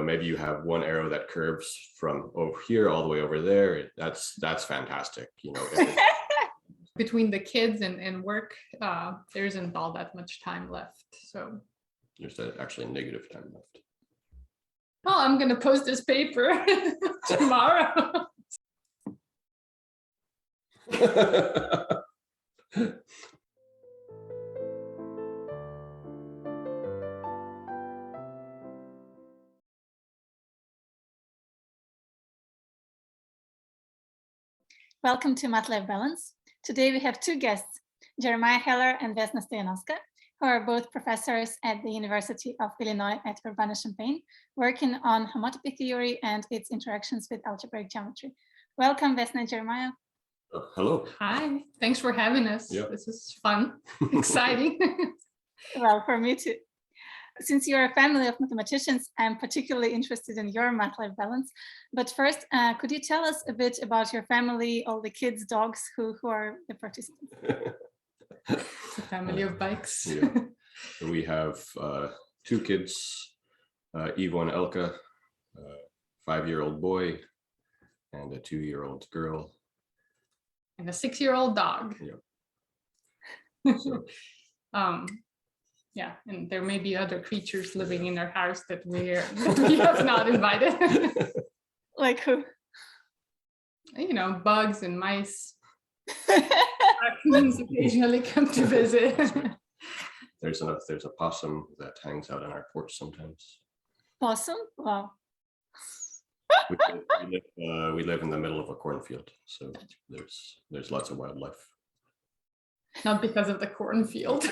maybe you have one arrow that curves from over here all the way over there. That's fantastic. Between the kids and work, there isn't all that much time left. So there's actually negative time left. Well, I'm going to post this paper tomorrow. Welcome to Math-Life Balance. Today we have two guests, Jeremiah Heller and Vesna Stojanoska, who are both professors at the University of Illinois at Urbana-Champaign, working on homotopy theory and its interactions with algebraic geometry. Welcome, Vesna and Jeremiah. Hello. Hi, thanks for having us. Yep. This is fun, exciting. Well, for me too. Since you're a family of mathematicians, I'm particularly interested in your math-life balance. But first, could you tell us a bit about your family, all the kids, dogs, who are the participants? It's a family of bikes. Yeah. So we have two kids, Ivo and Elka, a 5-year-old boy and a 2-year-old girl. And a 6-year-old dog. Yeah. So, yeah, and there may be other creatures living in our house that we have not invited. Like who? Bugs and mice. Raccoons occasionally come to visit. there's a possum that hangs out on our porch sometimes. Possum? Wow. We live in the middle of a cornfield, so there's lots of wildlife. Not because of the cornfield.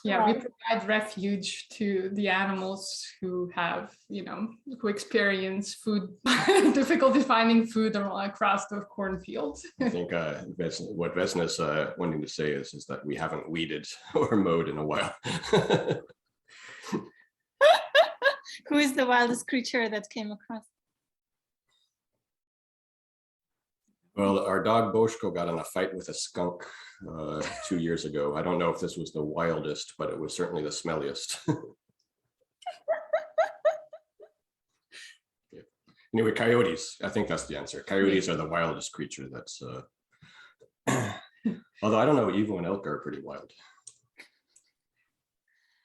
Yeah, we provide refuge to the animals who have, who experience food difficulty finding food across the cornfields. I think what Vesna's wanting to say is that we haven't weeded or mowed in a while. Who is the wildest creature that came across? Well, our dog Boshko got in a fight with a skunk 2 years ago. I don't know if this was the wildest, but it was certainly the smelliest. Yeah. Anyway, coyotes. I think that's the answer. Coyotes are the wildest creature. That's although I don't know, Ivo and Elka are pretty wild.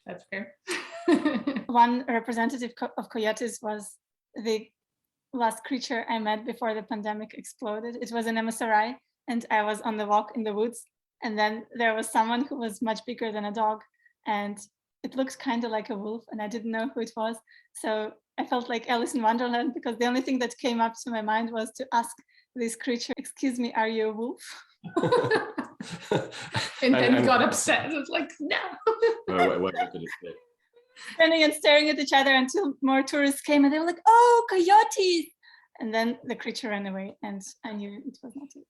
That's fair. One representative of coyotes was the last creature I met before the pandemic exploded. It was an MSRI, and I was on the walk in the woods, and then there was someone who was much bigger than a dog, and it looked kind of like a wolf, and I didn't know who it was. So I felt like Alice in Wonderland, because the only thing that came up to my mind was to ask this creature, "Excuse me, are you a wolf?" and then got upset. It was like, no. What did it say? Standing and staring at each other until more tourists came, and they were like, "Oh, coyotes!" And then the creature ran away, and I knew it was not it.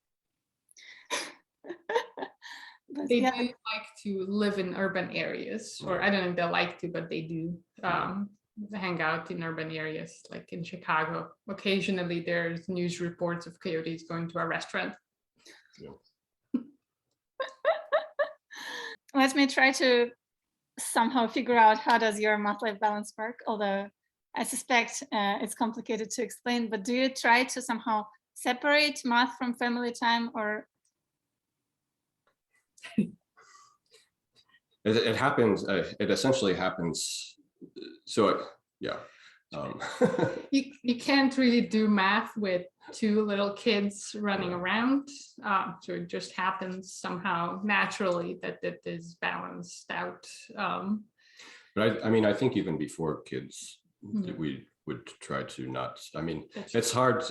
But They yeah. do like to live in urban areas, or I don't know if they like to, but they do hang out in urban areas, like in Chicago. Occasionally there's news reports of coyotes going to a restaurant. Yeah. Let me try to somehow figure out how does your math-life balance work, although I suspect it's complicated to explain. But do you try to somehow separate math from family time, or? It happens. It essentially happens. So yeah. You can't really do math with two little kids running around. So it just happens somehow naturally that it is balanced out. But I think even before kids, we would try to not. I mean, it's hard.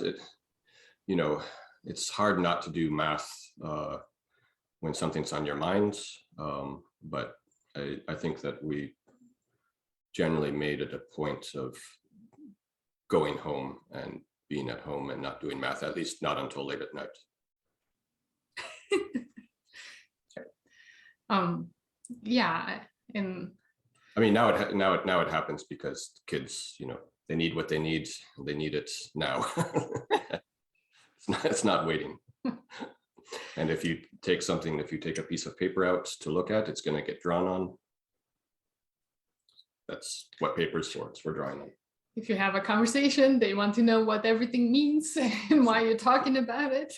It's hard not to do math when something's on your mind. But I think that we generally made it a point of going home and being at home and not doing math, at least not until late at night. Yeah, and I mean, now it happens because kids, they need what they need. They need it now. It's not waiting. And if you take a piece of paper out to look at, it's going to get drawn on. that's what paper's for. It's for drawing them. If you have a conversation, they want to know what everything means and why you're talking about it.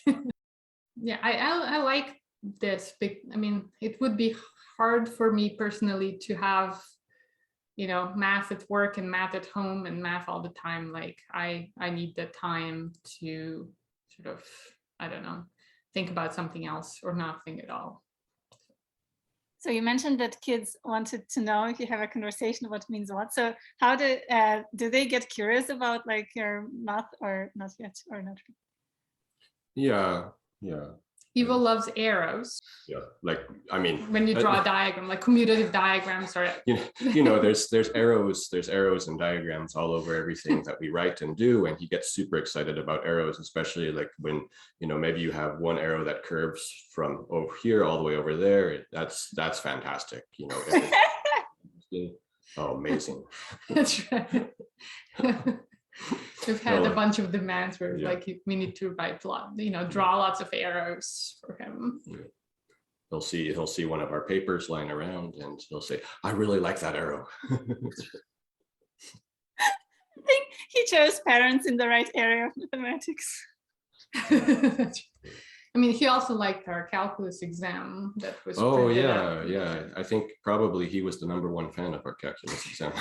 Yeah, I like this. I mean, it would be hard for me personally to have, you know, math at work and math at home and math all the time. Like I need the time to sort of, I don't know, think about something else or not think at all. So you mentioned that kids wanted to know if you have a conversation what means what. So how do they get curious about like your math or not yet or not? Yeah, yeah. Evil loves arrows. Yeah, like, I mean, when you draw a diagram, like commutative diagrams or you know, there's arrows and diagrams all over everything that we write and do, and he gets super excited about arrows, especially like when, you know, maybe you have one arrow that curves from over here all the way over there. That's fantastic, you know. Oh, amazing. That's right. We've had a bunch of demands where like we need to write draw lots of arrows for him. Yeah. He'll see one of our papers lying around and he'll say, I really like that arrow. I think he chose parents in the right area of mathematics. I mean, he also liked our calculus exam that was. Oh yeah, yeah. I think probably he was the #1 fan of our calculus exam.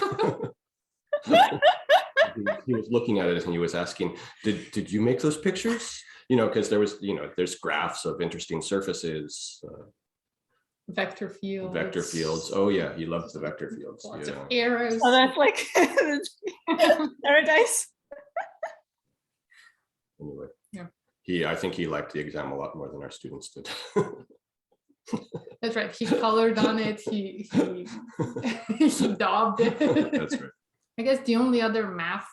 He was looking at it and he was asking, did you make those pictures? You know, because there was, you know, there's graphs of interesting surfaces. Vector fields. Vector fields. Oh yeah, he loved the vector fields. Lots of arrows. Oh, that's like paradise. Anyway, yeah. I think he liked the exam a lot more than our students did. That's right. He colored on it. He daubed it. That's right. I guess the only other math,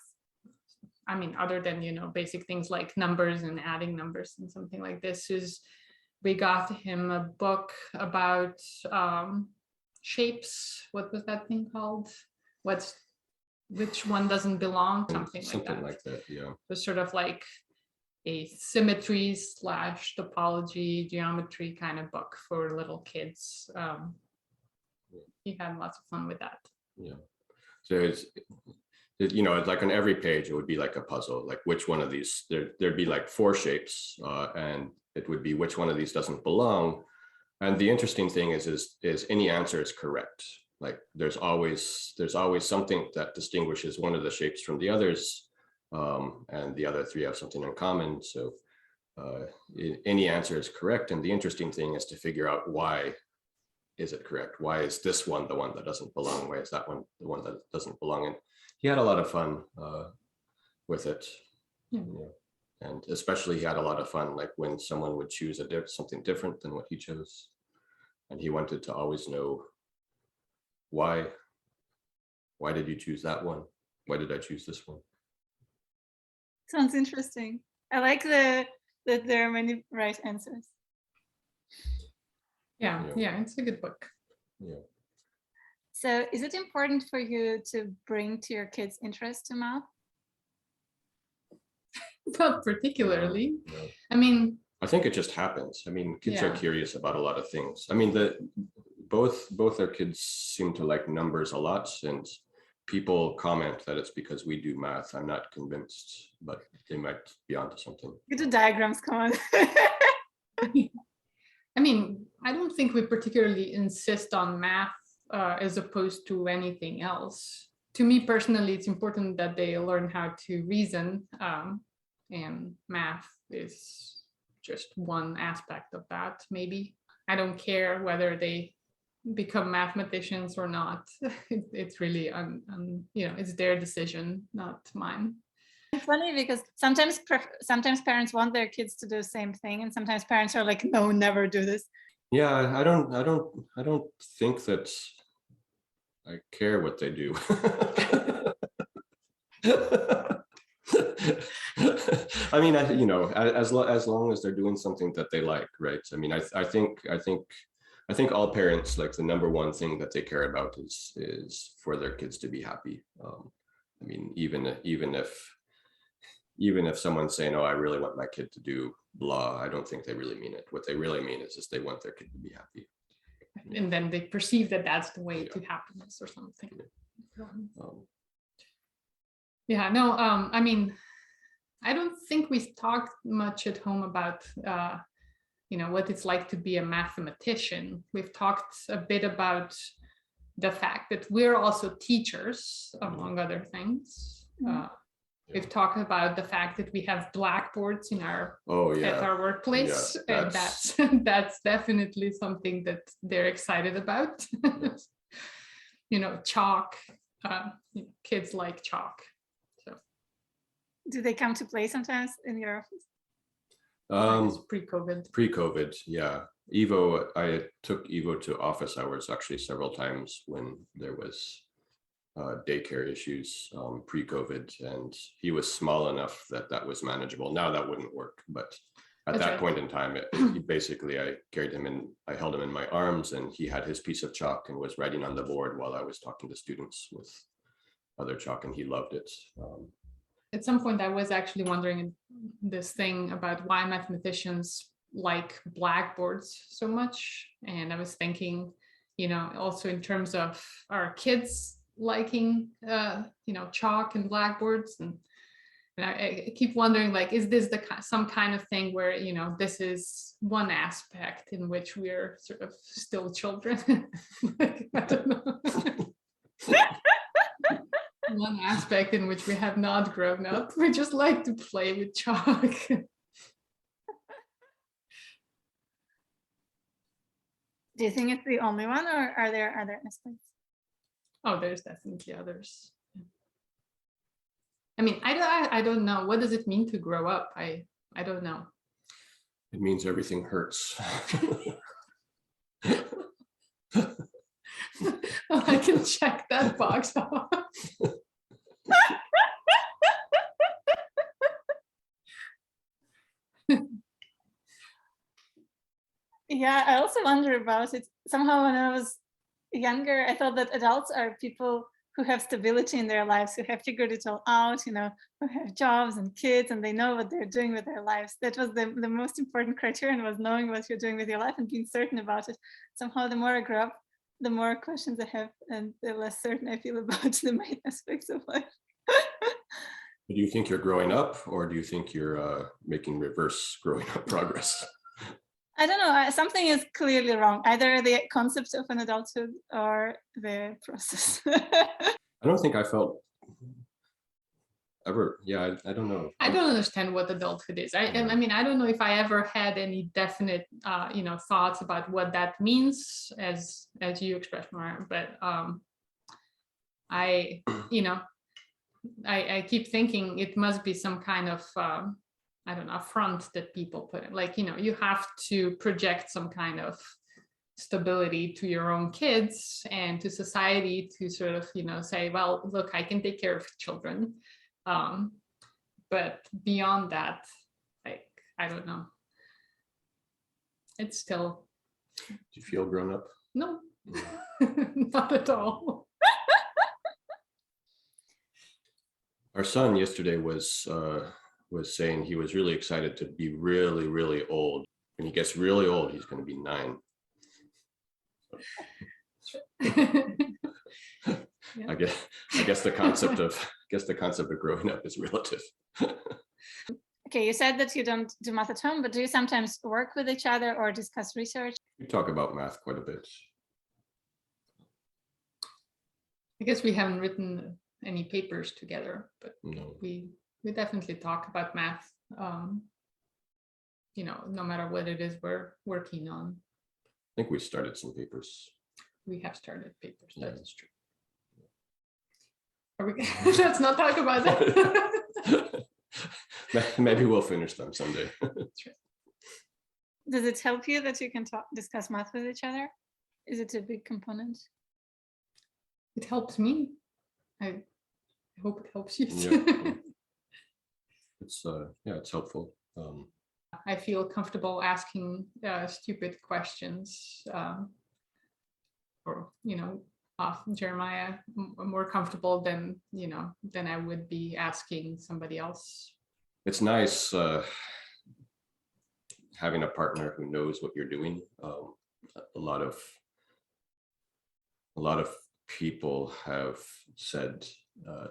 I mean, other than, you know, basic things like numbers and adding numbers and something like this, is we got him a book about shapes. What was that thing called? Which one doesn't belong? Something like that. Yeah. It was sort of like a symmetry / topology, geometry kind of book for little kids. He had lots of fun with that. Yeah. So it's, you know, like on every page, it would be like a puzzle, like which one of these, there'd be like 4 shapes and it would be which one of these doesn't belong. And the interesting thing is any answer is correct. Like there's always something that distinguishes one of the shapes from the others, and the other 3 have something in common. So any answer is correct. And the interesting thing is to figure out why is it correct? Why is this one the one that doesn't belong? Why is that one the one that doesn't belong? And he had a lot of fun with it. Yeah. You know, and especially he had a lot of fun like when someone would choose something different than what he chose. And he wanted to always know why did you choose that one? Why did I choose this one? Sounds interesting. I like that there are many right answers. Yeah, it's a good book. Yeah. So is it important for you to bring to your kids interest in math? Not particularly. No. I mean, I think it just happens. I mean, kids are curious about a lot of things. I mean, both our kids seem to like numbers a lot, and people comment that it's because we do math. I'm not convinced, but they might be onto something. You do diagrams, come on. I mean, I don't think we particularly insist on math as opposed to anything else. To me personally, it's important that they learn how to reason, and math is just one aspect of that, maybe. I don't care whether they become mathematicians or not. It's really, it's their decision, not mine. It's funny because sometimes parents want their kids to do the same thing, and sometimes parents are like, no, never do this. Yeah, I don't think that I care what they do. I mean, you know, as long as they're doing something that they like, right? I mean, I think all parents, like the #1 thing that they care about is for their kids to be happy. I mean, even if someone's saying, "Oh, I really want my kid to do blah," I don't think they really mean it. What they really mean is they want their kid to be happy. And then they perceive that that's the way to happiness or something. Yeah, no, I mean, I don't think we talked much at home about, what it's like to be a mathematician. We've talked a bit about the fact that we're also teachers, among other things. We've talked about the fact that we have blackboards in our at our workplace, and that's definitely something that they're excited about. Yes. Chalk. Kids like chalk. So, do they come to play sometimes in your office? Pre-COVID. Pre-COVID, yeah. I took Evo to office hours actually several times when there was daycare issues pre-COVID, and he was small enough that was manageable. Now that wouldn't work, but at that point in time, I carried him and I held him in my arms, and he had his piece of chalk and was writing on the board while I was talking to students with other chalk, and he loved it. At some point, I was actually wondering this thing about why mathematicians like blackboards so much. And I was thinking, also in terms of our kids liking, chalk and blackboards. And I keep wondering, like, is this some kind of thing where, this is one aspect in which we're sort of still children? Like, I don't know. One aspect in which we have not grown up. We just like to play with chalk. Do you think it's the only one, or are there other aspects? Oh, there's definitely others. I mean, I don't know. What does it mean to grow up? I don't know. It means everything hurts. Well, I can check that box off. Yeah, I also wonder about it. Somehow when I was younger, I thought that adults are people who have stability in their lives, who have figured it all out, who have jobs and kids, and they know what they're doing with their lives. That was the most important criterion, was knowing what you're doing with your life and being certain about it. Somehow the more I grow up, the more questions I have, and the less certain I feel about the main aspects of life. Do you think you're growing up, or do you think you're making reverse growing up progress? I don't know. Something is clearly wrong. Either the concept of an adulthood or the process. I don't think I felt ever. Yeah, I don't know. I don't understand what adulthood is. I mean, I don't know if I ever had any definite, thoughts about what that means, as you expressed, Mara. But I keep thinking it must be some kind of I don't know, front that people put in. Like, you have to project some kind of stability to your own kids and to society to sort of, say, well, look, I can take care of children. But beyond that, like, I don't know. It's still. Do you feel grown up? No, not at all. Our son yesterday was saying he was really excited to be really, really old. When he gets really old, he's going to be 9. Yeah. I guess the concept of growing up is relative. Okay, you said that you don't do math at home, but do you sometimes work with each other or discuss research? We talk about math quite a bit. I guess we haven't written any papers together, but No. we definitely talk about math, no matter what it is we're working on. I think we started some papers. We have started papers. Yeah. That's true. Are we, let's not talk about that. Maybe we'll finish them someday. Does it help you that you can discuss math with each other? Is it a big component? It helps me. I hope it helps you too. Yeah. It's helpful. I feel comfortable asking stupid questions, or Jeremiah, more comfortable than I would be asking somebody else. It's nice having a partner who knows what you're doing. A lot of people have said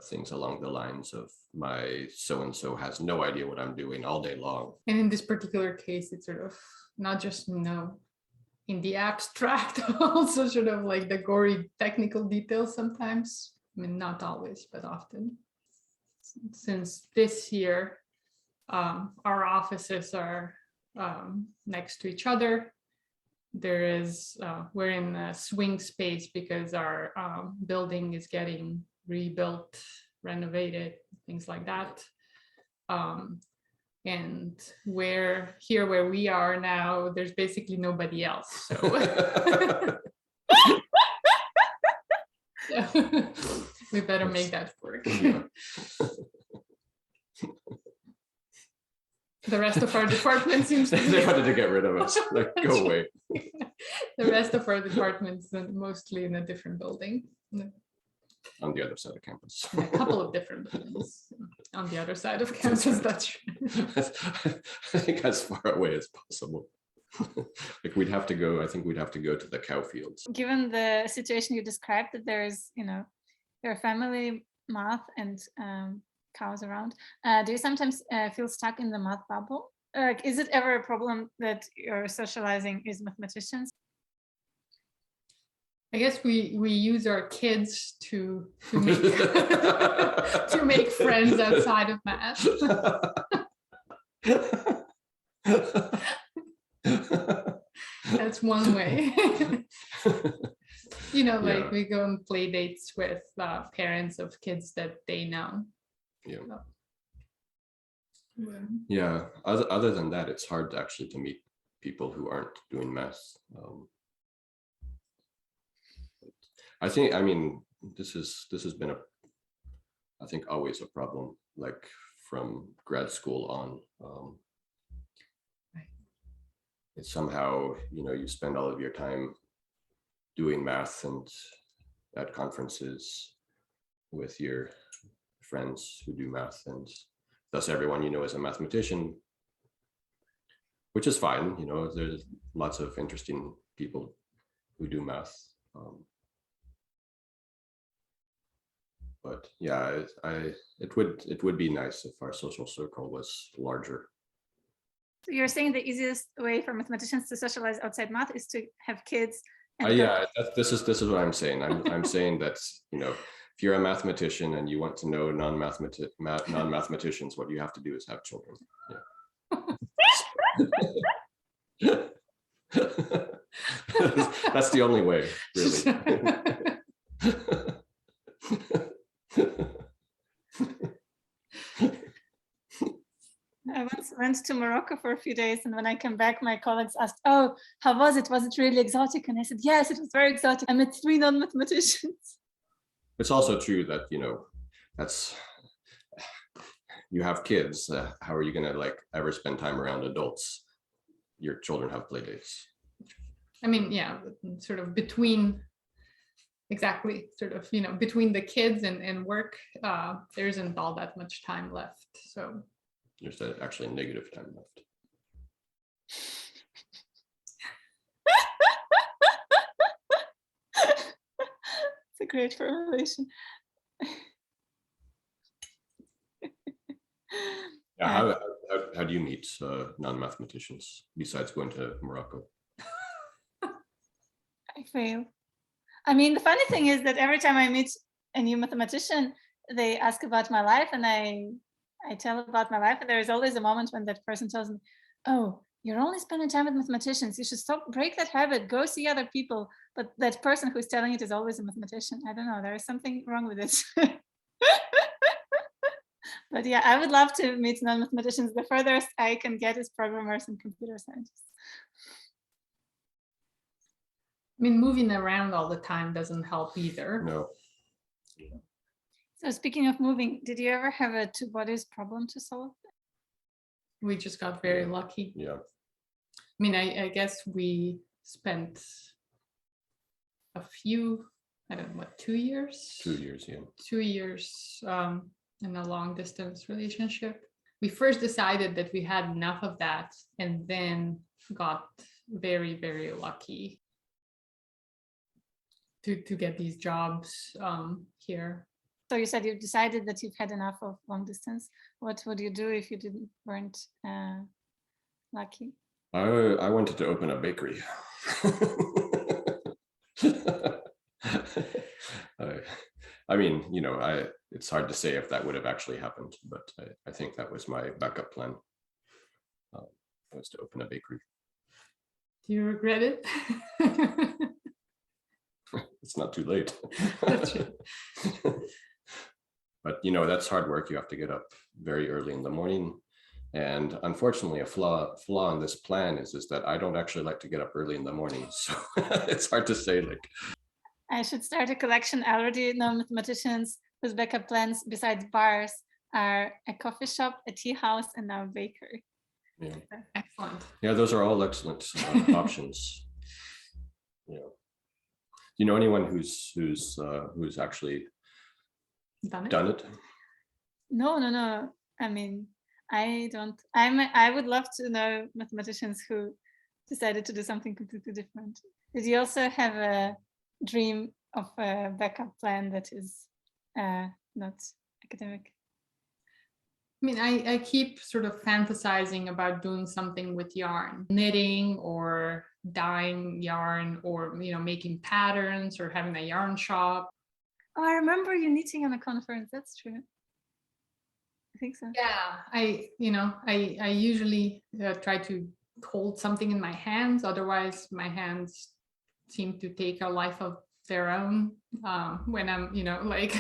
things along the lines of, my so-and-so has no idea what I'm doing all day long. And in this particular case, it's sort of not just in the abstract, also sort of like the gory technical details sometimes. I mean, not always, but often. Since this year, our offices are next to each other. We're in a swing space because our building is getting rebuilt, renovated, things like that. And where we are now, there's basically nobody else. So we better make that work. Yeah. The rest of our department seems to They wanted to get rid of us, like, go away. The rest of our department's mostly in a different building. On the other side of campus. In a couple of different buildings on the other side of campus. That's true. I think as far away as possible. Like we'd have to go, I think we'd have to go to the cow fields. Given the situation you described, that there's, your family, math, and cows around, do you sometimes feel stuck in the math bubble? Is it ever a problem that you're socializing with mathematicians? I guess we use our kids to make to make friends outside of math. That's one way. Like we go on play dates with parents of kids that they know. Yeah. Yeah. Yeah. Other than that, it's hard actually to meet people who aren't doing math. I mean, this has been I think always a problem, like from grad school on. Right. It's somehow, you spend all of your time doing math and at conferences with your friends who do math, and thus everyone is a mathematician, which is fine. There's lots of interesting people who do math. But yeah, it would be nice if our social circle was larger. So you're saying the easiest way for mathematicians to socialize outside math is to have kids. Yeah, this is what I'm saying. I'm saying that if you're a mathematician and you want to know non-mathematicians, what you have to do is have children. Yeah. That's the only way, really. I once went to Morocco for a few days, and when I came back, my colleagues asked, "Oh, how was it? Was it really exotic?" And I said, "Yes, it was very exotic. I met 3 non-mathematicians." It's also true that you have kids. How are you going to ever spend time around adults? Your children have play dates. I mean, yeah, sort of between. Exactly, sort of, between the kids and work, there isn't all that much time left. So there's actually negative time left. It's a great formulation. Yeah, how do you meet non-mathematicians besides going to Morocco? I fail. I mean, the funny thing is that every time I meet a new mathematician, they ask about my life, and I tell about my life, and there is always a moment when that person tells me, "Oh, you're only spending time with mathematicians. You should break that habit, go see other people." But that person who's telling it is always a mathematician. I don't know, there is something wrong with it. But yeah, I would love to meet non-mathematicians. The furthest I can get is programmers and computer scientists. I mean, moving around all the time doesn't help either. No. So speaking of moving, did you ever have a two bodies problem to solve? We just got very lucky. Yeah. I mean, I guess we spent a few, I don't know, 2 years? 2 years, yeah. 2 years in a long distance relationship. We first decided that we had enough of that, and then got very, very lucky to get these jobs here. So you said you've decided that you've had enough of long distance. What would you do if you weren't lucky? I wanted to open a bakery. I mean, it's hard to say if that would have actually happened, but I think that was my backup plan, was to open a bakery. Do you regret it? It's not too late. That's true. But that's hard work. You have to get up very early in the morning. And unfortunately, a flaw in this plan is that I don't actually like to get up early in the morning. So it's hard to say, like. I should start a collection. I already know mathematicians whose backup plans besides bars are a coffee shop, a tea house, and now a bakery. Yeah. Excellent. Yeah, those are all excellent options. Yeah. Do you know anyone who's actually done it? No. I mean, I don't. I would love to know mathematicians who decided to do something completely different. Did you also have a dream of a backup plan that is not academic? I mean, I keep sort of fantasizing about doing something with yarn, knitting or dyeing yarn, or making patterns or having a yarn shop. Oh, I remember you knitting on a conference. That's true. I think so. Yeah, I usually try to hold something in my hands. Otherwise, my hands seem to take a life of their own when I'm, like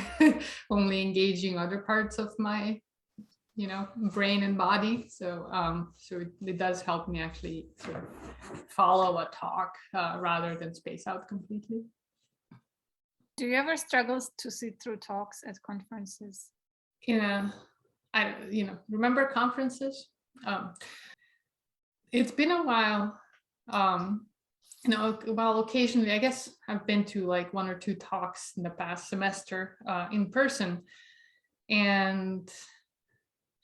only engaging other parts of my, brain and body. So, so it does help me actually sort of follow a talk rather than space out completely. Do you ever struggle to sit through talks at conferences? I remember conferences. It's been a while. Well, occasionally, I guess I've been to like 1 or 2 talks in the past semester in person, and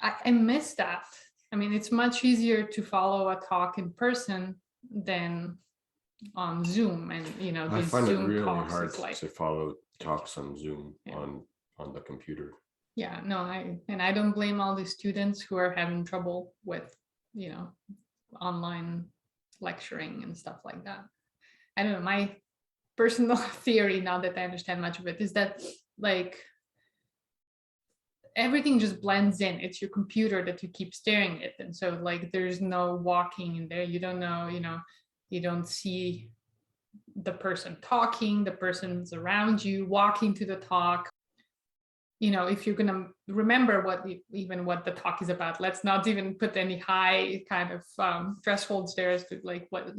I miss that. I mean, it's much easier to follow a talk in person than on Zoom, and I find Zoom it really talks hard is like, to follow talks on Zoom. Yeah. on the computer. Yeah, no, I don't blame all the students who are having trouble with, online lecturing and stuff like that. I don't know, my personal theory, now that I understand much of it, is that like everything just blends in. It's your computer that you keep staring at, and so like there's no walking in there. You don't know, you don't see the person talking, the person's around you walking to the talk. If you're going to remember what the talk is about, let's not even put any high kind of thresholds there as to like what,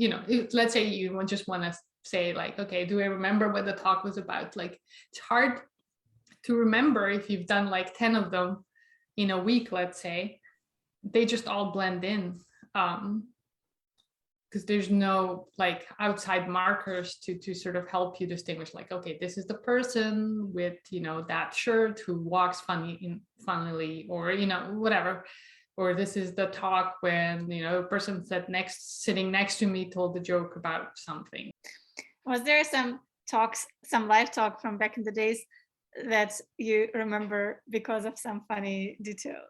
let's say you just want to say like, okay, do I remember what the talk was about? Like, it's hard to remember if you've done like 10 of them in a week, let's say. They just all blend in. Because there's no like outside markers to sort of help you distinguish, like, okay, this is the person with that shirt who walks funnily, or whatever, or this is the talk when the person sitting next to me told the joke about something. Was there some live talk from back in the days that you remember because of some funny detail?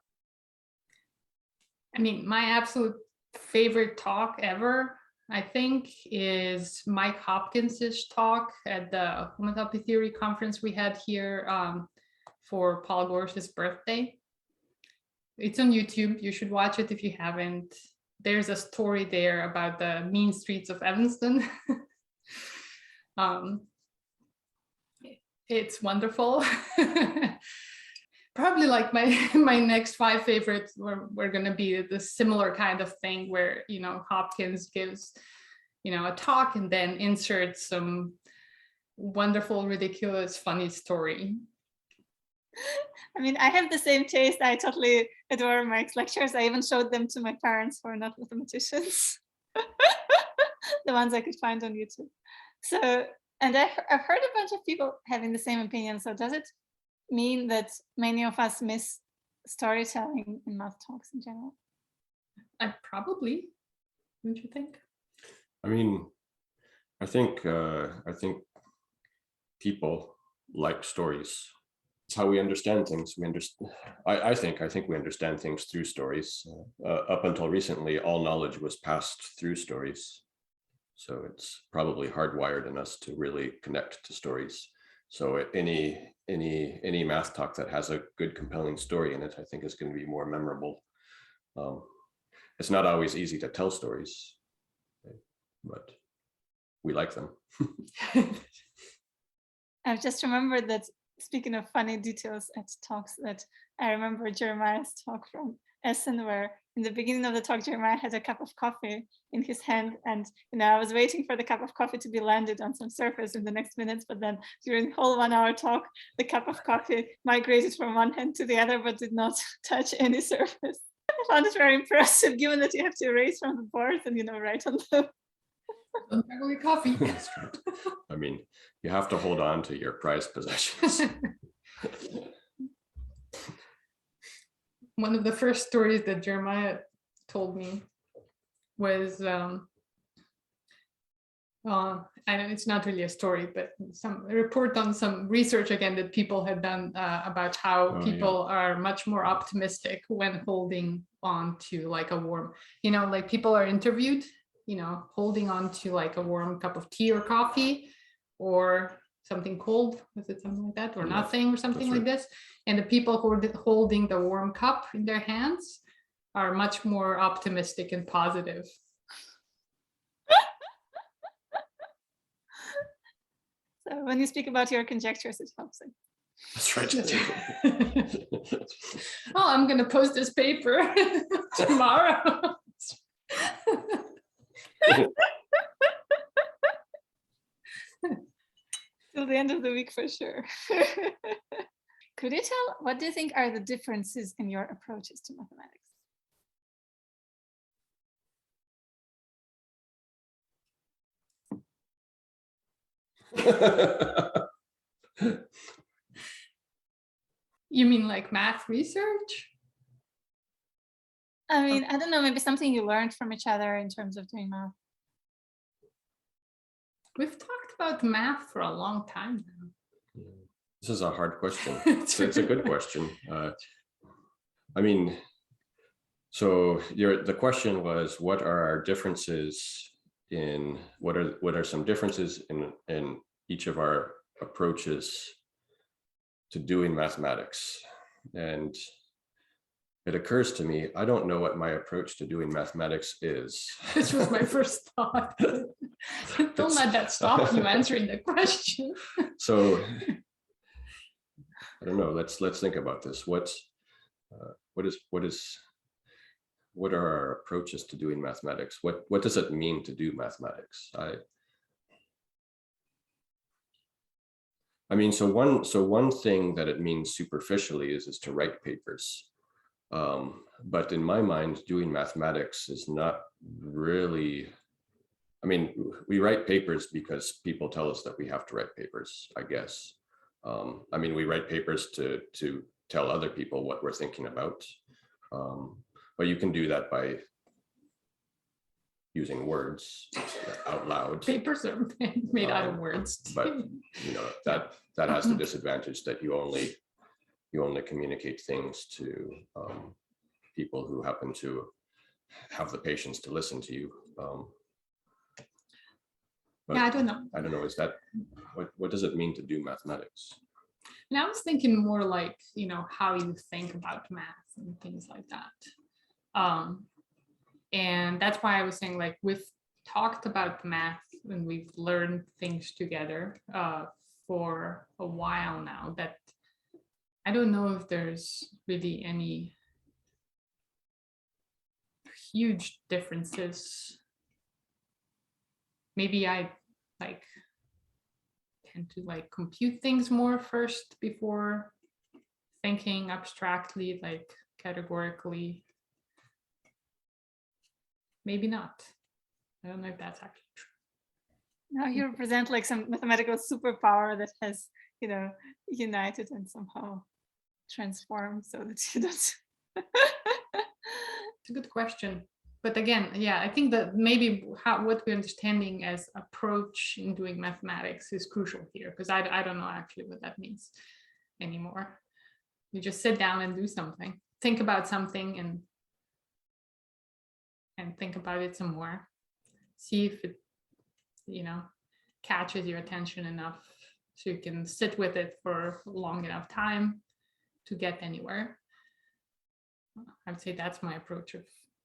I mean, my absolute favorite talk ever, I think, is Mike Hopkins's talk at the homeopathy theory conference we had here for Paul Goerss's birthday. It's on YouTube. You should watch it if you haven't. There's a story there about the mean streets of Evanston. It's wonderful. Probably like my next 5 favorites were going to be the similar kind of thing where Hopkins gives a talk and then inserts some wonderful, ridiculous, funny story. I mean, I have the same taste. I totally adore Mike's lectures. I even showed them to my parents who are not mathematicians. The ones I could find on YouTube. So, and I've heard a bunch of people having the same opinion. So does it mean that many of us miss storytelling in math talks in general? Probably, don't you think? I mean, I think people like stories. It's how we understand things. I think we understand things through stories. Up until recently, all knowledge was passed through stories. So it's probably hardwired in us to really connect to stories. So any math talk that has a good, compelling story in it, I think is going to be more memorable. It's not always easy to tell stories, but we like them. I've just remembered that, speaking of funny details at talks, that I remember Jeremiah's talk from Essen, where in the beginning of the talk, Jeremiah had a cup of coffee in his hand, and I was waiting for the cup of coffee to be landed on some surface in the next minutes, but then during the whole 1 hour talk, the cup of coffee migrated from one hand to the other, but did not touch any surface. I found it very impressive, given that you have to erase from the board and write on the Ugly coffee. That's right. I mean, you have to hold on to your prized possessions. One of the first stories that Jeremiah told me was, I know it's not really a story, but some report on some research again that people had done about how people are much more optimistic when holding on to like a warm, like people are interviewed, holding on to like a warm cup of tea or coffee or something cold, was it something like that, or nothing, or something like this, and the people who are holding the warm cup in their hands are much more optimistic and positive. So when you speak about your conjectures, it helps. That's right. Well, I'm going to post this paper tomorrow. Till the end of the week for sure. Could you tell, what do you think are the differences in your approaches to mathematics? You mean like math research? I mean, I don't know, maybe something you learned from each other in terms of doing math. We've talked about math for a long time now. This is a hard question. It's a good question. I mean, so the question was, what are our differences in, what are some differences in each of our approaches to doing mathematics? And it occurs to me, I don't know what my approach to doing mathematics is. This was my first thought. Don't let that stop you answering the question. So I don't know. Let's think about this. What are our approaches to doing mathematics? What does it mean to do mathematics? I mean, so one thing that it means superficially is to write papers. But in my mind, doing mathematics is not really, I mean, we write papers because people tell us that we have to write papers, I guess. I mean, we write papers to tell other people what we're thinking about. But you can do that by using words out loud. Papers are made out of words. But that has the disadvantage that you only communicate things to people who happen to have the patience to listen to you. Yeah, I don't know. I don't know. Is that what does it mean to do mathematics? And I was thinking more like, how you think about math and things like that. And that's why I was saying, like, we've talked about math and we've learned things together for a while now, that I don't know if there's really any huge differences. Maybe I tend to compute things more first before thinking abstractly, categorically. Maybe not. I don't know if that's actually true. Now you represent some mathematical superpower that has, united and somehow transformed so that you don't. It's a good question. but again, yeah, I think that maybe what we're understanding as approach in doing mathematics is crucial here, because I don't know actually what that means anymore. You just sit down and do something, think about something, and think about it some more, see if it, catches your attention enough so you can sit with it for long enough time to get anywhere. I would say that's my approach of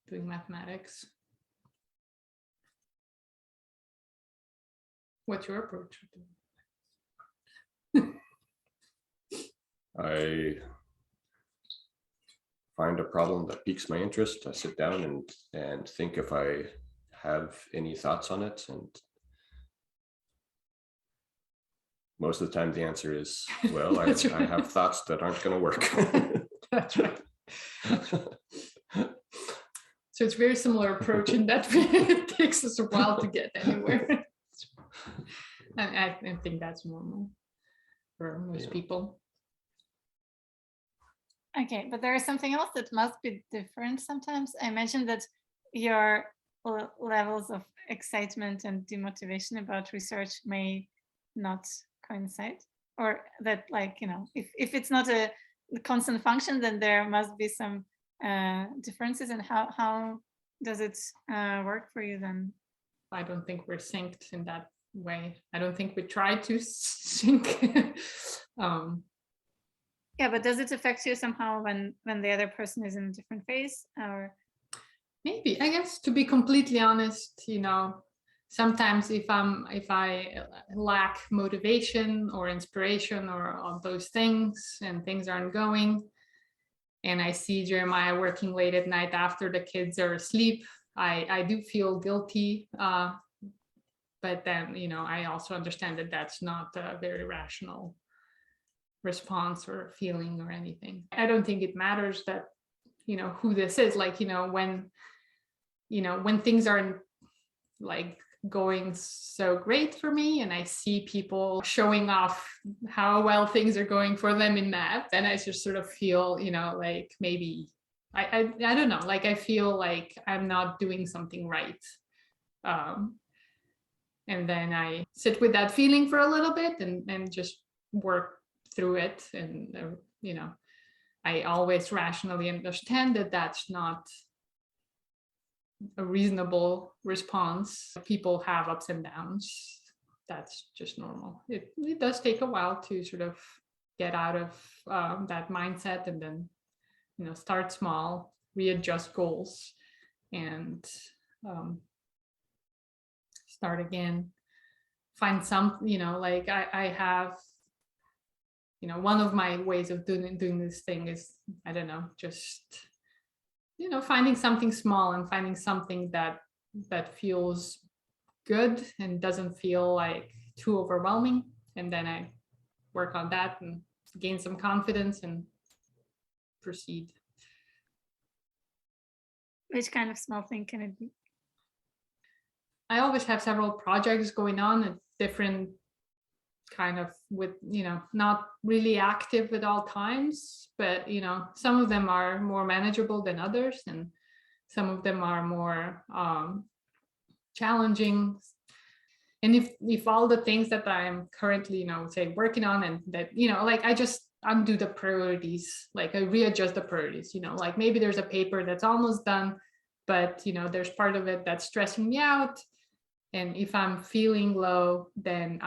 doing mathematics. What's your approach? I find a problem that piques my interest. I sit down and think if I have any thoughts on it, and most of the time the answer is, well, I have thoughts that aren't going to work. That's right. So it's very similar approach in that it takes us a while to get anywhere. And I think that's normal for most people. Okay, but there is something else that must be different sometimes. I mentioned that your levels of excitement and demotivation about research may not coincide, or that, like, if it's not a constant function, then there must be some differences. And how does it work for you then? I don't think we're synced in that way. I don't think we try to sync. Yeah, but does it affect you somehow when the other person is in a different phase? Or maybe, I guess, to be completely honest, sometimes if I lack motivation or inspiration or all those things, and things aren't going, and I see Jeremiah working late at night after the kids are asleep, I do feel guilty. But then, I also understand that that's not a very rational response or feeling or anything. I don't think it matters that, who this is. Like, when things aren't like going so great for me, and I see people showing off how well things are going for them in math, then I just sort of feel, like maybe I don't know, like I feel like I'm not doing something right. And then I sit with that feeling for a little bit and just work through it. And, I always rationally understand that that's not a reasonable response. People have ups and downs. That's just normal. It does take a while to sort of get out of that mindset, and then, start small, readjust goals, and start again. Find some, like I have, one of my ways of doing this thing is, I don't know, just, finding something small and finding something that feels good and doesn't feel like too overwhelming. And then I work on that and gain some confidence and proceed. which kind of small thing can it be? I always have several projects going on at different kind of with, not really active at all times, but, some of them are more manageable than others, and some of them are more challenging. And if all the things that I'm currently, say working on, and that, like I just undo the priorities, like I readjust the priorities, like maybe there's a paper that's almost done, but, there's part of it that's stressing me out. And if I'm feeling low, then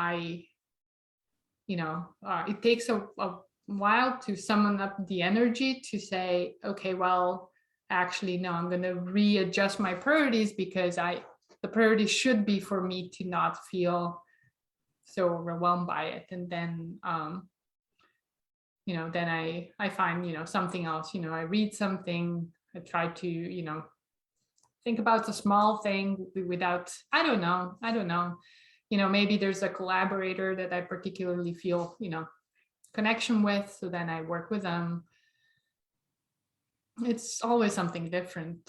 it takes a while to summon up the energy to say, okay, well, actually, no, I'm going to readjust my priorities, because the priority should be for me to not feel so overwhelmed by it. And then, then I find, something else, I read something, I try to, think about the small thing without, I don't know, maybe there's a collaborator that I particularly feel, connection with. So then I work with them. It's always something different.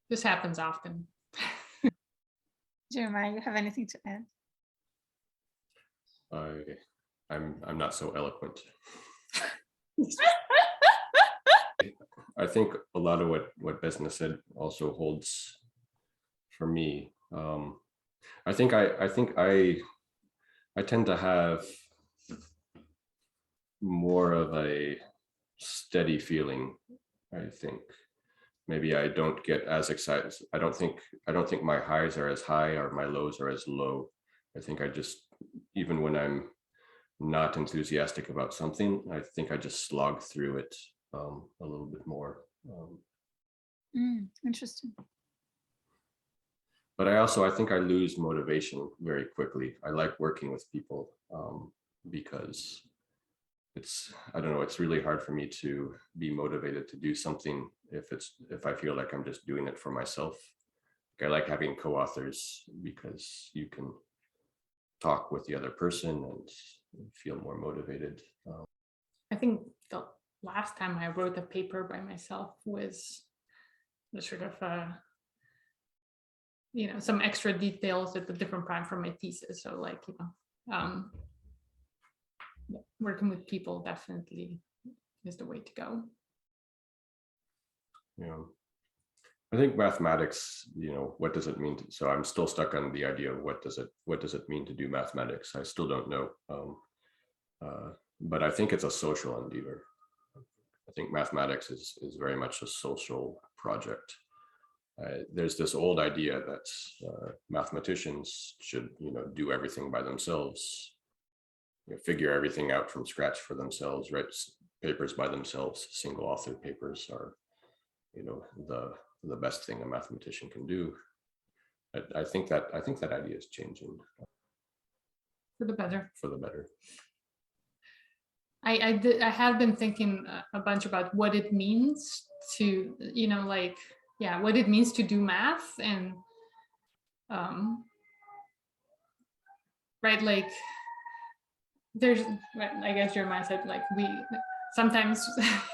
This happens often. Jeremiah, you have anything to add? I'm not so eloquent. I think a lot of what Vesna said also holds for me. I think I tend to have more of a steady feeling. I think maybe I don't get as excited. I don't think my highs are as high or my lows are as low. I think I just, even when I'm not enthusiastic about something, I think I just slog through it a little bit more. Interesting. But I think I lose motivation very quickly. I like working with people because I don't know, it's really hard for me to be motivated to do something if I feel like I'm just doing it for myself. I like having co-authors because you can talk with the other person and feel more motivated. I think the last time I wrote a paper by myself was the sort of some extra details at a different time from my thesis. So like, working with people definitely is the way to go. Yeah. I think mathematics, what does it mean? So I'm still stuck on the idea of what does it mean to do mathematics? I still don't know. But I think it's a social endeavor. I think mathematics is very much a social project. There's this old idea that mathematicians should, do everything by themselves, figure everything out from scratch for themselves, write papers by themselves. Single author papers are, the best thing a mathematician can do. I think that idea is changing For the better. For the better. I have been thinking a bunch about what it means to, what it means to do math, and right, like there's, I guess Jeremiah said, like we sometimes,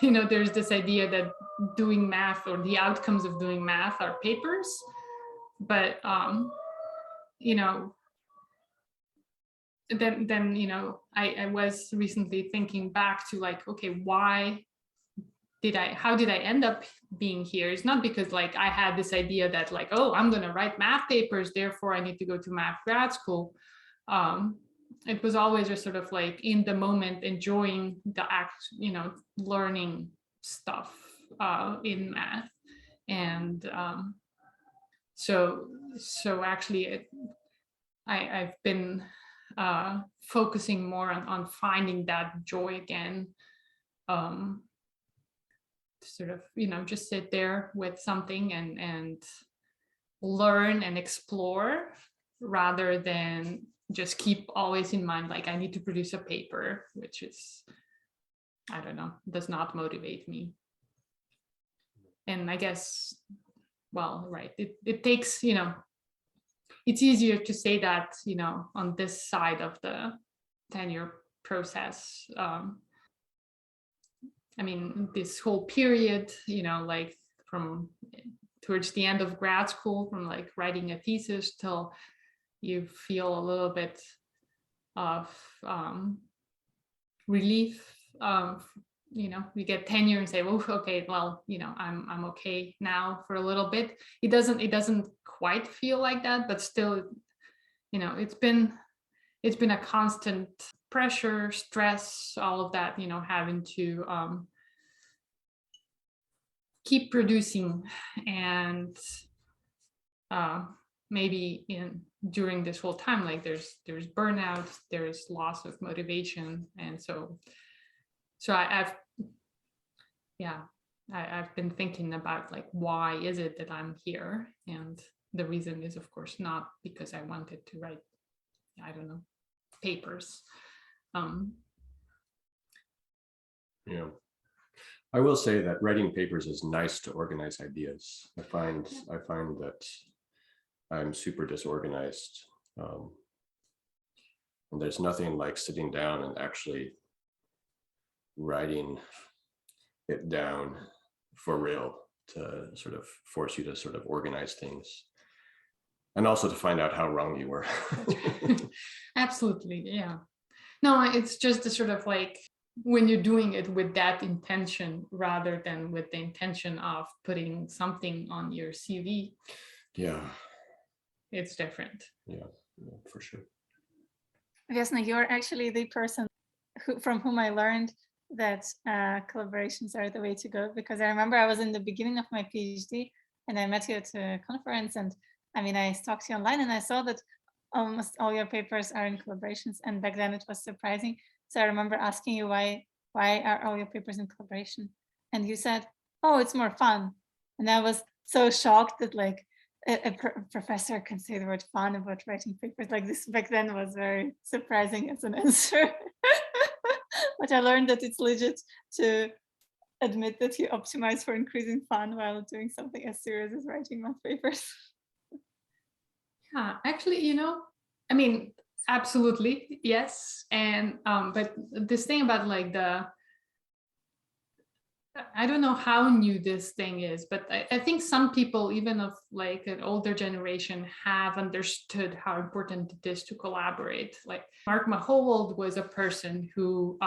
there's this idea that doing math or the outcomes of doing math are papers, but then I was recently thinking back to like, okay, how did I end up being here? It's not because like I had this idea that like, oh, I'm going to write math papers, therefore I need to go to math grad school. It was always just sort of like in the moment, enjoying the act, learning stuff in math. And so actually I've been focusing more on finding that joy again. Sort of, just sit there with something and learn and explore, rather than just keep always in mind, like I need to produce a paper, which is, I don't know, does not motivate me. And I guess, well, right, it takes, it's easier to say that, on this side of the tenure process. I mean, this whole period, like from towards the end of grad school, from like writing a thesis till you feel a little bit of relief. You get tenure and say, well, okay, well, I'm okay now for a little bit. It doesn't quite feel like that, but still, it's been a constant pressure, stress, all of that, having to keep producing. And maybe during this whole time, like there's burnout, there's loss of motivation. And so I've been thinking about like, why is it that I'm here? And the reason is, of course, not because I wanted to write, I don't know, papers. Yeah. I will say that writing papers is nice to organize ideas. I find that I'm super disorganized. And there's nothing like sitting down and actually writing it down for real, to sort of force you to sort of organize things. And also to find out how wrong you were. Absolutely, yeah. No, it's just a sort of like when you're doing it with that intention, rather than with the intention of putting something on your CV. Yeah. it's different. Yeah, for sure. Vesna, you're actually the person from whom I learned that collaborations are the way to go, because I remember I was in the beginning of my PhD and I met you at a conference, and I mean, I stalked you online and I saw that almost all your papers are in collaborations, and back then it was surprising. So I remember asking you why are all your papers in collaboration? And you said, oh, it's more fun. And I was so shocked that like a professor can say the word fun about writing papers like this. Back then was very surprising as an answer. But I learned that it's legit to admit that you optimize for increasing fun while doing something as serious as writing math papers. Yeah, actually, I mean, absolutely, yes. And but this thing about like I don't know how new this thing is, but I think some people, even of like an older generation, have understood how important it is to collaborate. Like Mark Mahowold was a person who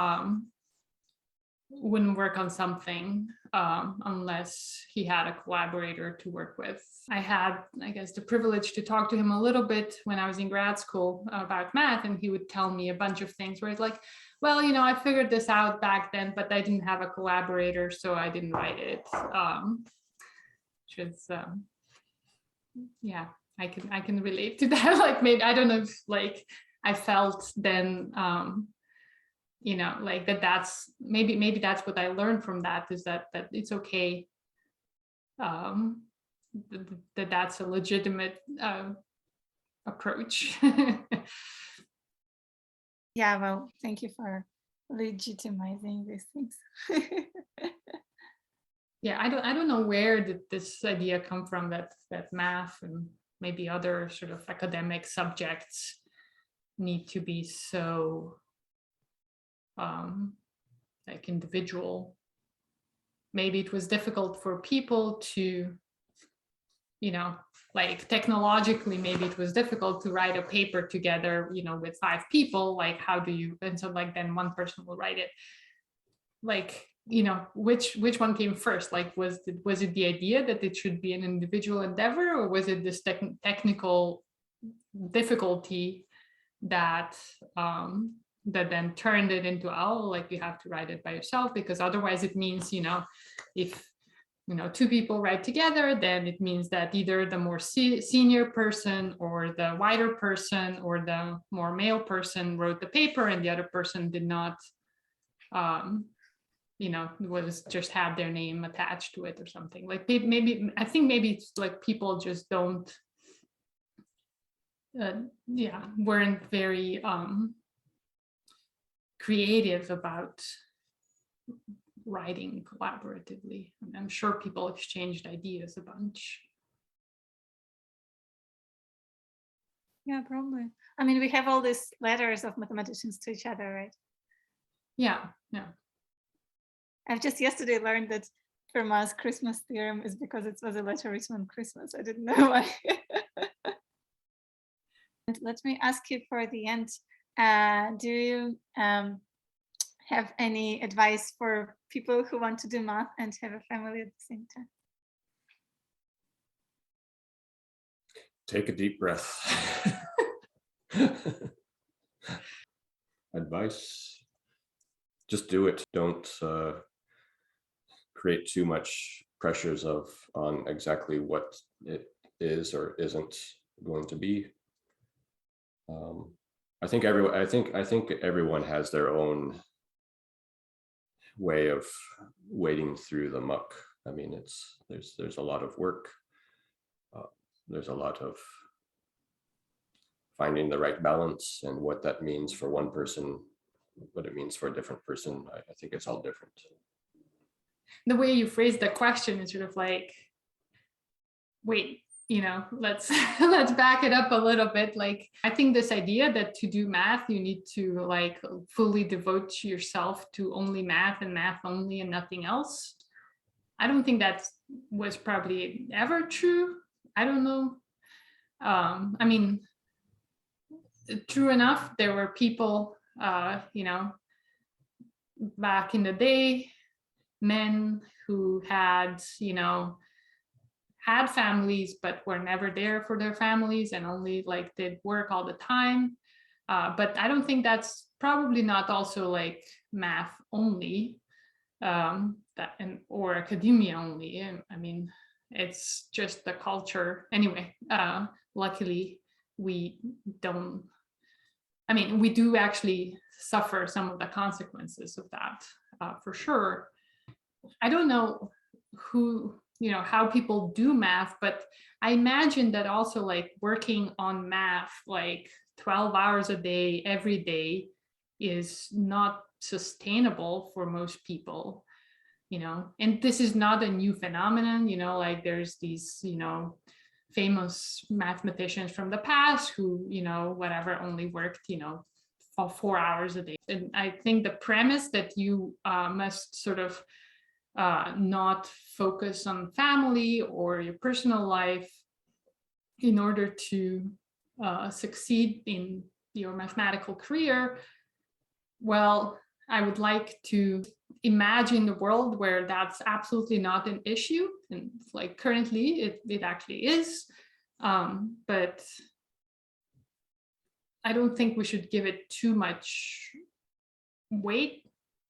wouldn't work on something unless he had a collaborator to work with. I had, I guess, the privilege to talk to him a little bit when I was in grad school about math, and he would tell me a bunch of things where it's like, well, I figured this out back then, but I didn't have a collaborator, so I didn't write it. Which is, yeah, I can relate to that. Like maybe, I don't know if like I felt then, like that's maybe that's what I learned from that, is that it's okay, that's a legitimate approach. Yeah, well, thank you for legitimizing these things. Yeah, I don't know where did this idea come from, that math and maybe other sort of academic subjects need to be so like individual. Maybe it was difficult for people to, like technologically, maybe it was difficult to write a paper together, with 5 people. Like, how do you? And so, like, then one person will write it. Like, which one came first? Like, was it the idea that it should be an individual endeavor, or was it this technical difficulty that that then turned it into, oh, like you have to write it by yourself, because otherwise it means, if 2 people write together, then it means that either the more senior person or the wider person or the more male person wrote the paper and the other person did not, was just had their name attached to it or something. Like maybe I think maybe it's like people just don't, weren't very creative about writing collaboratively. I'm sure people exchanged ideas a bunch. Yeah, probably. I mean, we have all these letters of mathematicians to each other, right? Yeah. I've just yesterday learned that Fermat's Christmas theorem is because it was a letter written on Christmas. I didn't know why. And let me ask you for the end, do you have any advice for people who want to do math and have a family at the same time? Take a deep breath. Advice, just do it. Don't create too much pressures on exactly what it is or isn't going to be. I think everyone has their own way of wading through the muck. I mean, there's a lot of work. There's a lot of finding the right balance, and what that means for one person, what it means for a different person. I think it's all different. The way you phrase the question is sort of like, wait, let's back it up a little bit. Like, I think this idea that to do math, you need to like fully devote yourself to only math and math only and nothing else. I don't think that was probably ever true. I don't know. I mean, true enough, there were people, back in the day, men who had, had families but were never there for their families and only like did work all the time. But I don't think that's probably not also like math only, or academia only. I mean, it's just the culture anyway. Luckily, we don't. I mean, we do actually suffer some of the consequences of that, for sure. I don't know how people do math, but I imagine that also like working on math like 12 hours a day, every day, is not sustainable for most people, and this is not a new phenomenon, like there's these, famous mathematicians from the past who, whatever, only worked, for 4 hours a day. And I think the premise that you must sort of not focus on family or your personal life in order to succeed in your mathematical career, well, I would like to imagine a world where that's absolutely not an issue. And like currently it actually is. But I don't think we should give it too much weight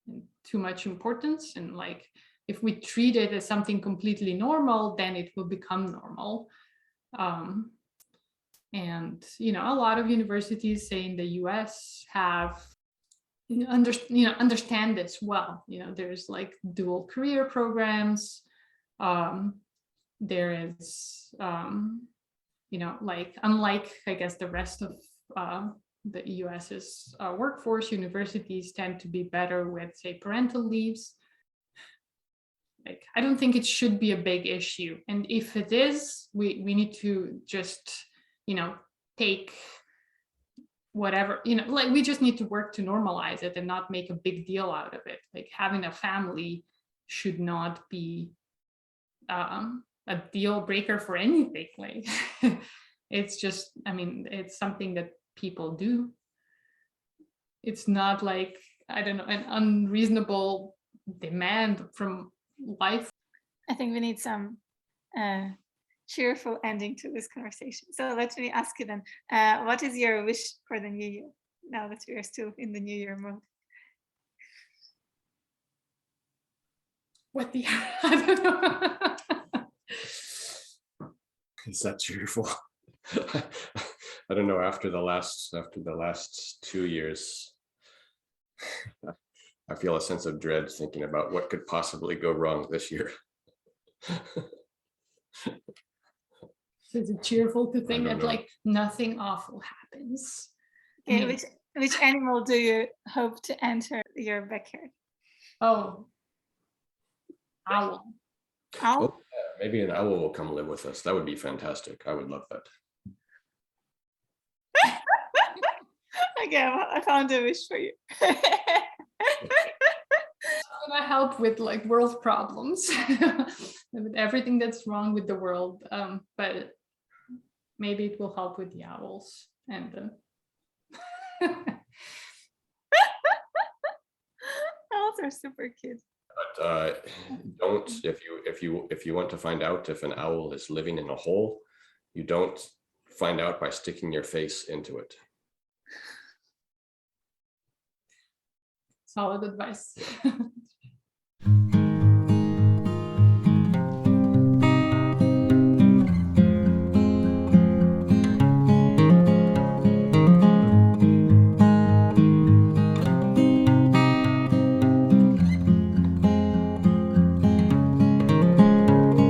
and too much importance. And like, if we treat it as something completely normal, then it will become normal. And, a lot of universities, say in the US, have understand this well. There's like dual career programs. There is like, unlike I guess the rest of the US's workforce, universities tend to be better with, say, parental leaves. Like, I don't think it should be a big issue, and if it is, we need to just take whatever, like we just need to work to normalize it and not make a big deal out of it. Like, having a family should not be a deal breaker for anything. Like, it's just, I mean, it's something that people do. It's not like, I don't know, an unreasonable demand from life. I think we need some cheerful ending to this conversation. So let me ask you then, what is your wish for the new year, now that we are still in the new year mode? What the I don't know. Is that cheerful? I don't know. After the last 2 years, I feel a sense of dread thinking about what could possibly go wrong this year. Is it cheerful to think that like nothing awful happens? Okay, which animal do you hope to enter your backyard? Oh, owl. Owl? Oh, yeah, maybe an owl will come live with us. That would be fantastic. I would love that. Okay, well, I found a wish for you. It's gonna help with like world problems, with everything that's wrong with the world. But maybe it will help with the owls and. Owls are super cute. But don't, if you want to find out if an owl is living in a hole, you don't find out by sticking your face into it. Solid advice.